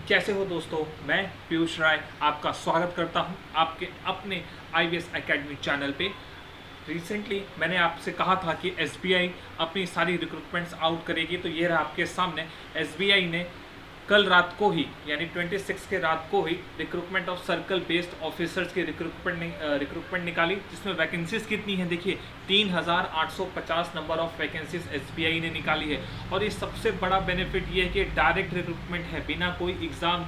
कैसे हो दोस्तों, मैं पीयूष राय आपका स्वागत करता हूं आपके अपने आईवीएस एकेडमी चैनल पे। रिसेंटली मैंने आपसे कहा था कि एसबीआई अपनी सारी रिक्रूटमेंट्स आउट करेगी, तो ये रहा आपके सामने। एसबीआई ने कल रात को ही यानी 26 के रात को ही recruitment of circle based officers की रिक्रूटमेंट निकाली, जिसमें वैकेंसीज कितनी है देखिए 3850 नंबर ऑफ वैकेंसीज एसबीआई ने निकाली है। और ये सबसे बड़ा बेनिफिट ये है कि डायरेक्ट रिक्रूटमेंट है, बिना कोई एग्ज़ाम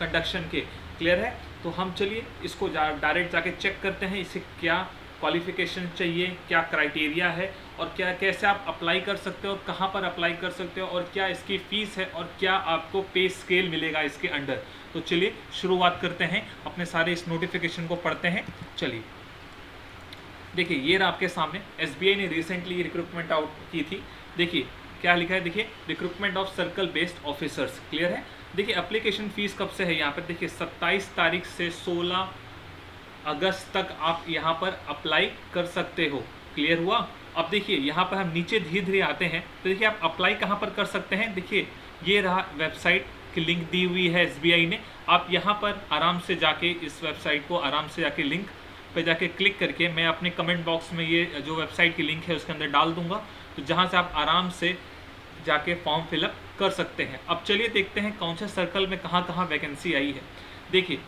कंडक्शन के। क्लियर है? तो हम चलिए इसको डायरेक्ट जाके चेक करते हैं, इसे क्या क्वालिफिकेशन चाहिए, क्या क्राइटेरिया है और क्या कैसे आप अप्लाई कर सकते हो और कहाँ पर अप्लाई कर सकते हो और क्या इसकी फ़ीस है और क्या आपको पे स्केल मिलेगा इसके अंडर। तो चलिए शुरुआत करते हैं, अपने सारे इस नोटिफिकेशन को पढ़ते हैं। चलिए देखिए, ये रहा आपके सामने। एसबीआई ने रिसेंटली रिक्रूटमेंट आउट की थी। देखिए क्या लिखा है, देखिए recruitment of circle based officers. Clear है? देखिए एप्लीकेशन फ़ीस कब से है यहाँ पर, देखिए 27 तारीख से 16 अगस्त तक आप यहाँ पर अप्लाई कर सकते हो। क्लियर हुआ? अब देखिए यहाँ पर हम नीचे धीरे धीरे आते हैं, तो देखिए आप अप्लाई कहाँ पर कर सकते हैं। देखिए ये रहा वेबसाइट की लिंक दी हुई है एसबीआई ने। आप यहाँ पर आराम से जाके इस वेबसाइट को आराम से जाके लिंक पे जाके क्लिक करके मैं अपने कमेंट बॉक्स में ये जो वेबसाइट की लिंक है उसके अंदर डाल दूंगा, तो जहाँ से आप आराम से जाके फॉर्म फिलअप कर सकते हैं। अब चलिए देखते हैं कौन से सर्कल में कहाँ कहाँ वैकेंसी आई है। देखिए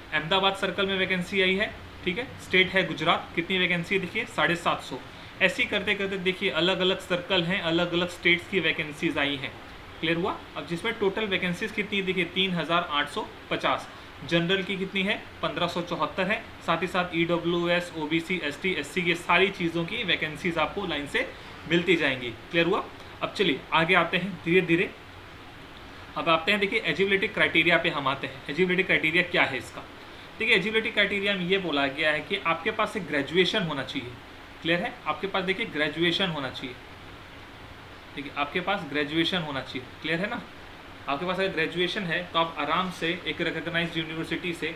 अहमदाबाद सर्कल में वैकेंसी आई है, ठीक है। स्टेट है गुजरात, कितनी वैकेंसी है देखिए 750। ऐसे ही करते करते देखिए अलग अलग सर्कल हैं, अलग अलग स्टेट्स की वैकेंसीज आई हैं। क्लियर हुआ? अब जिसमें टोटल वैकेंसीज कितनी है देखिए 3850। जनरल की कितनी है 1574 है। साथ ही साथ ईडब्ल्यूएस, ओबीसी, एसटी, एससी की सारी चीज़ों की वैकेंसीज आपको लाइन से मिलती जाएंगी। क्लियर हुआ? अब चलिए आगे आते हैं धीरे धीरे। अब आते हैं देखिए एलिजिबिलिटी क्राइटेरिया पे हम आते हैं। एलिजिबिलिटी क्राइटेरिया क्या है इसका? देखिए एलिजिबिलिटी क्राइटेरिया में ये बोला गया है कि आपके पास एक ग्रेजुएशन होना चाहिए। क्लियर है? आपके पास देखिए ग्रेजुएशन होना चाहिए। देखिए आपके पास ग्रेजुएशन होना चाहिए। क्लियर है ना? आपके पास अगर ग्रेजुएशन है तो आप आराम से एक रिकॉग्नाइज्ड यूनिवर्सिटी से,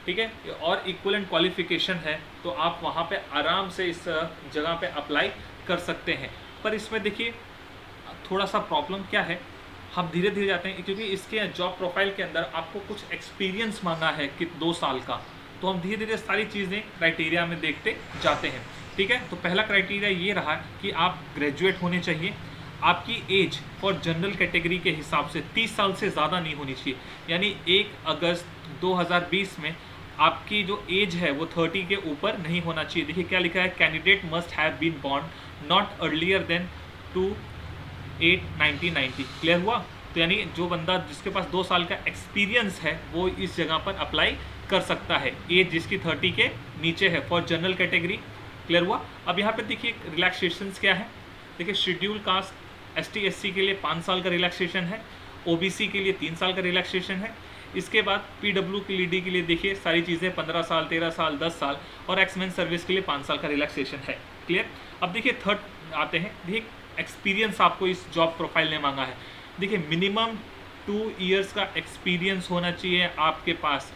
ठीक है, और इक्वलेंट क्वालिफिकेशन है तो आप वहाँ पे आराम से इस जगह पे अप्लाई कर सकते हैं। पर इसमें देखिए थोड़ा सा प्रॉब्लम क्या है, हम धीरे धीरे जाते हैं क्योंकि इसके जॉब प्रोफाइल के अंदर आपको कुछ एक्सपीरियंस मांगा है कि 2 साल का। तो हम धीरे धीरे सारी चीज़ें क्राइटेरिया में देखते जाते हैं। ठीक है, तो पहला क्राइटेरिया ये रहा कि आप ग्रेजुएट होने चाहिए। आपकी एज फॉर जनरल कैटेगरी के हिसाब से 30 साल से ज़्यादा नहीं होनी चाहिए। यानी 1 अगस्त 2020 में आपकी जो एज है वो 30 के ऊपर नहीं होना चाहिए। देखिए क्या लिखा है, candidate must have been born not earlier than 2/8/1990। Clear हुआ? तो यानी जो बंदा जिसके पास 2 साल का एक्सपीरियंस है वो इस जगह पर अप्लाई कर सकता है, एज जिसकी 30 के नीचे है फॉर जनरल कैटेगरी। क्लियर हुआ? अब यहाँ पे देखिए रिलैक्सेशंस क्या है। देखिए शेड्यूल कास्ट एसटी एससी के लिए 5 साल का रिलैक्सेशन है, ओबीसी के लिए 3 साल का रिलैक्सेशन है। इसके बाद पीडब्ल्यूडी के लिए देखिए सारी चीज़ें 15 साल, 13 साल, 10 साल और एक्समेन सर्विस के लिए 5 साल का रिलैक्सेशन है। क्लियर? अब देखिए थर्ड आते हैं। देखिए एक्सपीरियंस आपको इस जॉब प्रोफाइल ने मांगा है। देखिए मिनिमम 2 इयर्स का एक्सपीरियंस होना चाहिए आपके पास।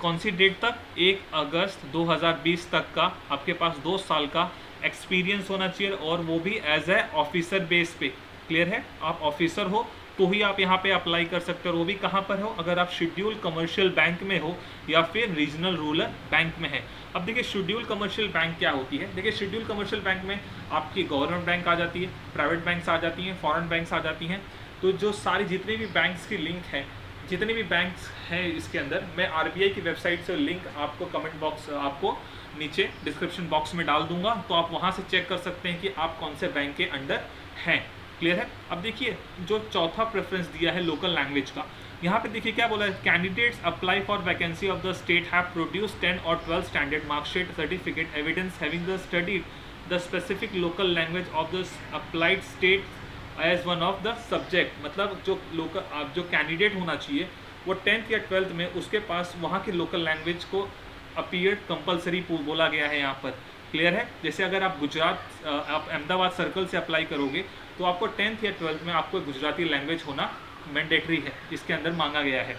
कौन सी डेट तक? 1 अगस्त 2020 तक का आपके पास 2 साल का एक्सपीरियंस होना चाहिए, और वो भी एज ए ऑफिसर बेस पे। क्लियर है? आप ऑफिसर हो तो ही आप यहाँ पे अप्लाई कर सकते हो, और वो भी कहाँ पर हो, अगर आप शेड्यूल कमर्शियल बैंक में हो या फिर रीजनल रूरल बैंक में है। अब देखिए शेड्यूल कमर्शियल बैंक क्या होती है। देखिए शेड्यूल कमर्शियल बैंक में आपकी गवर्नमेंट बैंक आ जाती है, प्राइवेट बैंक्स आ जाती हैं, फॉरेन बैंक्स आ जाती हैं। तो जो सारी जितने भी बैंक्स की लिंक है, जितने भी बैंक्स हैं इसके अंदर, मैं आरबीआई की वेबसाइट से लिंक आपको कमेंट बॉक्स, आपको नीचे डिस्क्रिप्शन बॉक्स में डाल दूंगा, तो आप वहाँ से चेक कर सकते हैं कि आप कौन से बैंक के अंडर हैं। क्लियर है? अब देखिए जो चौथा प्रेफरेंस दिया है लोकल लैंग्वेज का, यहाँ पे देखिए क्या बोला है, candidates apply for vacancy of the state have produce 10 और 12 standard marksheet certificate evidence having the studied the specific local language of the applied state as one of the subject. मतलब जो लोकल जो कैंडिडेट होना चाहिए वो 10th या 12th में उसके पास वहाँ की लोकल लैंग्वेज को अपीयर्ड कंपलसरी बोला गया है यहाँ पर। क्लियर है? जैसे अगर आप गुजरात आप अहमदाबाद सर्कल से अप्लाई करोगे तो आपको 10th या 12th में आपको गुजराती लैंग्वेज होना मैंडेटरी है, इसके अंदर मांगा गया है।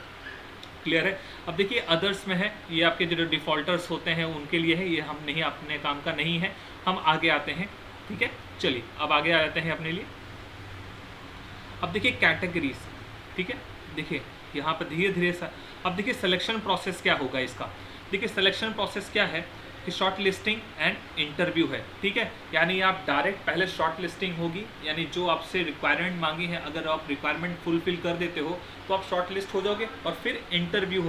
क्लियर है? अब देखिए अदर्स में है, ये आपके जो डिफ़ॉल्टर्स होते हैं उनके लिए है, ये हम नहीं, अपने काम का नहीं है। हम आगे आते हैं। ठीक है, चलिए अब आगे आ जाते हैं अपने लिए। अब देखिए कैटेगरीज। ठीक है, देखिए यहाँ पर धीरे धीरे अब देखिए सिलेक्शन प्रोसेस क्या होगा इसका। देखिए सिलेक्शन प्रोसेस क्या है कि शॉर्ट लिस्टिंग एंड इंटरव्यू है, ठीक है। यानी आप डायरेक्ट पहले शॉर्ट लिस्टिंग होगी, यानी जो आपसे रिक्वायरमेंट मांगी है अगर आप रिक्वायरमेंट फुलफिल कर देते हो तो आप शॉर्ट लिस्ट हो जाओगे और फिर इंटरव्यू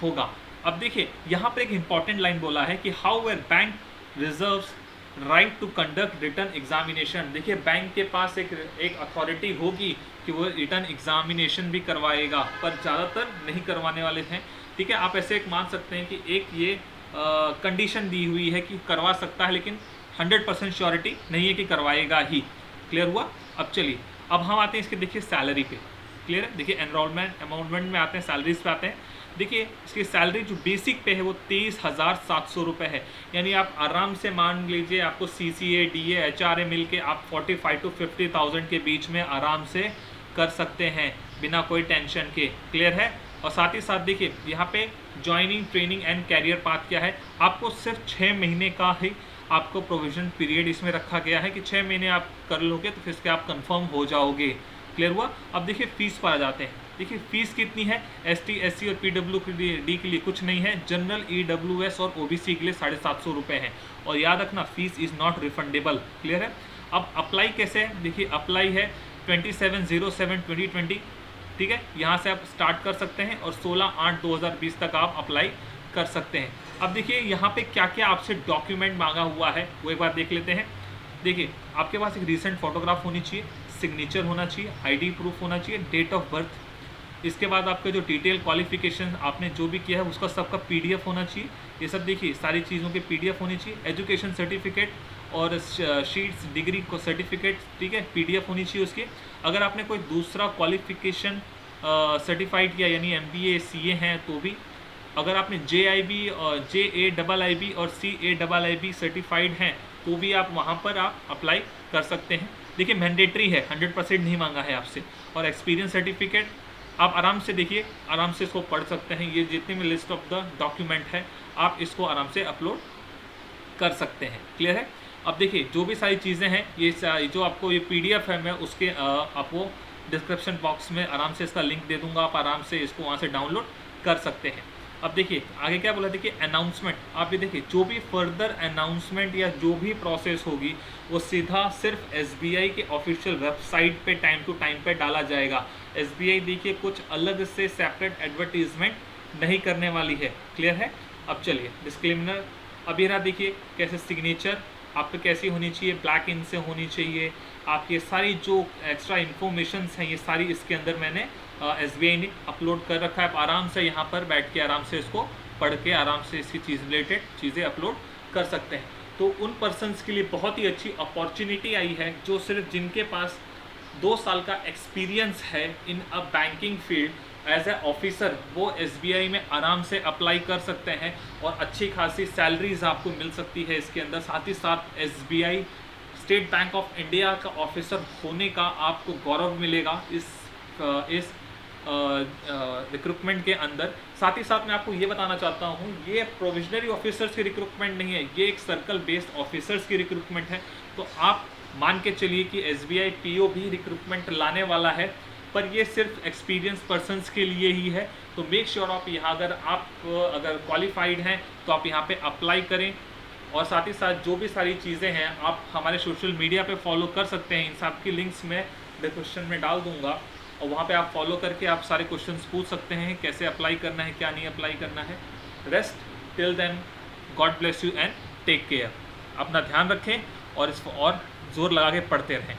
होगा। अब देखिए यहाँ पर एक इंपॉर्टेंट लाइन बोला है कि however bank reserves right to conduct written examination. देखिए बैंक के पास एक अथॉरिटी होगी कि वो रिटर्न एग्जामिनेशन भी करवाएगा, पर ज़्यादातर नहीं करवाने वाले हैं, ठीक है। आप ऐसे एक मान सकते हैं कि एक ये कंडीशन दी हुई है कि करवा सकता है, लेकिन 100% श्योरिटी नहीं है कि करवाएगा ही। क्लियर हुआ। अब चलिए अब हम आते हैं इसके देखिए सैलरी पे। क्लियर है। देखिए एनरोलमेंट अमाउंटमेंट में आते हैं, सैलरीज पे आते हैं। देखिए इसकी सैलरी जो बेसिक पे है वो 23,700 रुपये है। यानी आप आराम से मान लीजिए आपको CCA DA HRA मिल के आप 45 to 50,000 के बीच में आराम से कर सकते हैं बिना कोई टेंशन के। क्लियर है। और साथ ही साथ देखिए यहाँ पे joining training and career path क्या है, आपको सिर्फ 6 महीने का ही आपको प्रोविजन पीरियड इसमें रखा गया है कि 6 महीने आप कर लोगे तो फिर इसके आप कंफर्म हो जाओगे। क्लियर हुआ। अब देखिए फीस पर आ जाते हैं। देखिए फीस कितनी है, ST SC और PWD के लिए कुछ नहीं है, जनरल EWS और OBC के लिए 750 रुपये है। और याद रखना fees is not refundable. Clear है। अब अप्लाई कैसे है, देखिए अप्लाई है 27/07/2020, ठीक है। यहाँ से आप स्टार्ट कर सकते हैं और 16/8/2020 तक आप अप्लाई कर सकते हैं। अब देखिए यहाँ पे क्या क्या आपसे डॉक्यूमेंट मांगा हुआ है वो एक बार देख लेते हैं। देखिए आपके पास एक रीसेंट फोटोग्राफ होनी चाहिए, सिग्नेचर होना चाहिए, ID प्रूफ होना चाहिए, डेट ऑफ बर्थ, इसके बाद आपके जो डिटेल क्वालिफिकेशन आपने जो भी किया है उसका सबका PDF होना चाहिए। ये सब देखिए सारी चीज़ों के PDF होनी चाहिए। एजुकेशन सर्टिफिकेट और शीट्स डिग्री को सर्टिफिकेट, ठीक है, PDF होनी चाहिए उसकी। अगर आपने कोई दूसरा क्वालिफिकेशन सर्टिफाइड किया यानी MBA CA हैं तो भी, अगर आपने JIB और JAIIB और CAIIB सर्टिफाइड हैं तो भी आप वहाँ पर आप अप्लाई कर सकते हैं। देखिए मैंडेटरी है, 100% नहीं मांगा है आपसे। और एक्सपीरियंस सर्टिफिकेट आप आराम से देखिए, आराम से इसको पढ़ सकते हैं। ये जितने भी लिस्ट ऑफ द डॉक्यूमेंट है आप इसको आराम से अपलोड कर सकते हैं। क्लियर है। अब देखिए जो भी सारी चीज़ें हैं ये जो आपको ये PDF है मैं उसके आपको डिस्क्रिप्शन बॉक्स में आराम से इसका लिंक दे दूंगा, आप आराम से इसको वहाँ से डाउनलोड कर सकते हैं। अब देखिए आगे क्या बोला, देखिए अनाउंसमेंट। आप ये देखिए जो भी फर्दर अनाउंसमेंट या जो भी प्रोसेस होगी वो सीधा सिर्फ SBI के ऑफिशियल वेबसाइट पे टाइम टू टाइम पे डाला जाएगा। SBI देखिए कुछ अलग से सेपरेट एडवर्टीजमेंट नहीं करने वाली है। क्लियर है। अब चलिए डिस्क्लेमर। अब ये रहा देखिए कैसे सिग्नेचर आपको कैसी होनी चाहिए, ब्लैक इंक से होनी चाहिए। आपकी सारी जो एक्स्ट्रा इन्फॉर्मेशंस हैं ये सारी इसके अंदर मैंने SBI ने अपलोड कर रखा है। आप आराम से यहाँ पर बैठ के आराम से इसको पढ़ के आराम से इसकी रिलेटेड चीज़ें अपलोड कर सकते हैं। तो उन पर्सनस के लिए बहुत ही अच्छी अपॉर्चुनिटी आई है जो सिर्फ जिनके पास 2 साल का एक्सपीरियंस है in a banking field as a officer, वो SBI में आराम से अप्लाई कर सकते हैं और अच्छी खासी सैलरीज आपको मिल सकती है इसके अंदर। साथ ही साथ SBI state bank of India का ऑफिसर होने का आपको गौरव मिलेगा इस रिक्रूटमेंट के अंदर। साथ ही साथ मैं आपको ये बताना चाहता हूँ ये प्रोविजनरी ऑफिसर्स की रिक्रूटमेंट नहीं है, ये एक सर्कल बेस्ड ऑफिसर्स की रिक्रूटमेंट है। तो आप मान के चलिए कि SBI PO भी रिक्रूटमेंट लाने वाला है, पर ये सिर्फ एक्सपीरियंस पर्सन्स के लिए ही है। तो मेक श्योर आप यहाँ अगर क्वालिफाइड हैं तो आप यहाँ पे अप्लाई करें। और साथ ही साथ जो भी सारी चीज़ें हैं आप हमारे सोशल मीडिया पे फॉलो कर सकते हैं। इन सब की लिंक्स मैं डिस्क्रिप्शन में डाल दूंगा और वहाँ पे आप फॉलो करके आप सारे क्वेश्चंस पूछ सकते हैं, कैसे अप्लाई करना है, क्या नहीं अप्लाई करना है। Rest till then, God bless you and take care. अपना ध्यान रखें और इसको और जोर लगा के पढ़ते रहें।